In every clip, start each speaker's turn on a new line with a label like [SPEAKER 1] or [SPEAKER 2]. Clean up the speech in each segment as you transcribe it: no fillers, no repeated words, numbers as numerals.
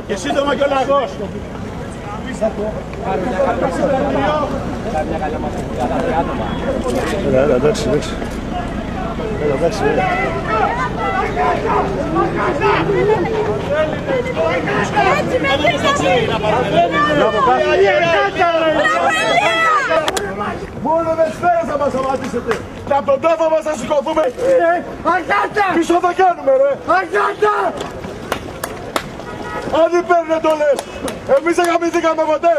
[SPEAKER 1] Και σύντομα και ο λαγός.
[SPEAKER 2] Έλα, εντάξει.
[SPEAKER 1] Μόνο με σφαίρες θα μας σταματήσετε. Και από τον τάφο μας θα σηκωθούμε. Πίσω θα κάνουμε ρε. Αν δεν παίρνουν εντολές, εμείς δεν γαμηθήκαμε ποτέ.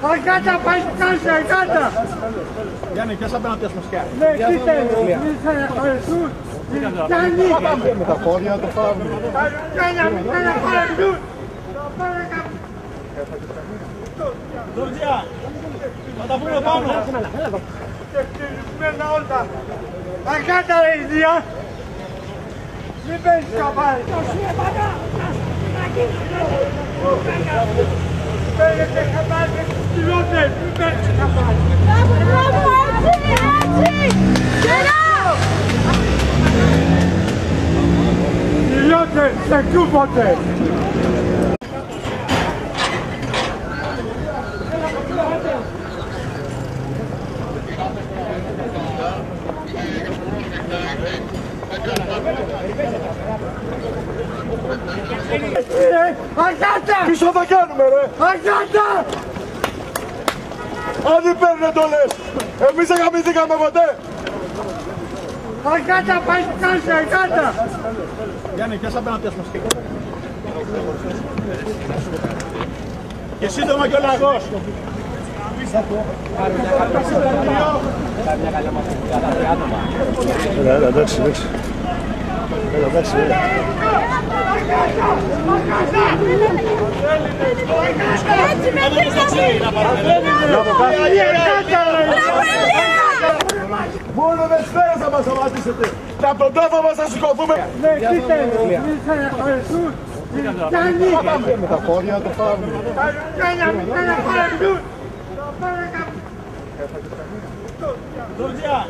[SPEAKER 3] Πάει στο κάτω, αγάτα!
[SPEAKER 1] Γιάννη, ποιες απέναντι ας μας κάνει.
[SPEAKER 3] Ναι, κοίτα, μην θα χωριστούν. Κάνει!
[SPEAKER 2] Με τα πόδια το πάμε.
[SPEAKER 3] Μην θα χωριστούν.
[SPEAKER 1] Τζορτζιά, θα τα πούμε πάνω.
[SPEAKER 3] Και χτυπημένα όλα. Αγάτα ρε Ιδία. Μην παίρνεις καπάρι. Παίρνετε καπάρι και τους κυλώτες. Μην παίρνετε καπάρι.
[SPEAKER 4] Μπράβο, έτσι! Γελάω!
[SPEAKER 3] Κυλώτες, σε κούποτε. Αγάτα!
[SPEAKER 1] Πίσω θα κάνουμε ρε.
[SPEAKER 3] Αγάτα!
[SPEAKER 1] Αν δεν παίρνουν εντολές, εμείς δεν γαμηθήκαμε ποτέ.
[SPEAKER 3] Αγάτα, πάει στο κάτω, αγάτα!
[SPEAKER 1] Γιάννη, ποιες απέναντι ας μας κάνει. Και σύντομα και ο λαγός.
[SPEAKER 2] Έλα, εντάξει.
[SPEAKER 4] Έτσι με
[SPEAKER 1] Μόνο με σφαίρες θα μας σταματήσετε. Και από τον τάφο μας θα σηκωθούμε.
[SPEAKER 3] Ναι, κοίτα, μην θα χωριστούν. Κάνει!
[SPEAKER 2] Με τα πόδια το πάμε.
[SPEAKER 3] Μην θα χωριστούν.
[SPEAKER 1] Τζορτζιά,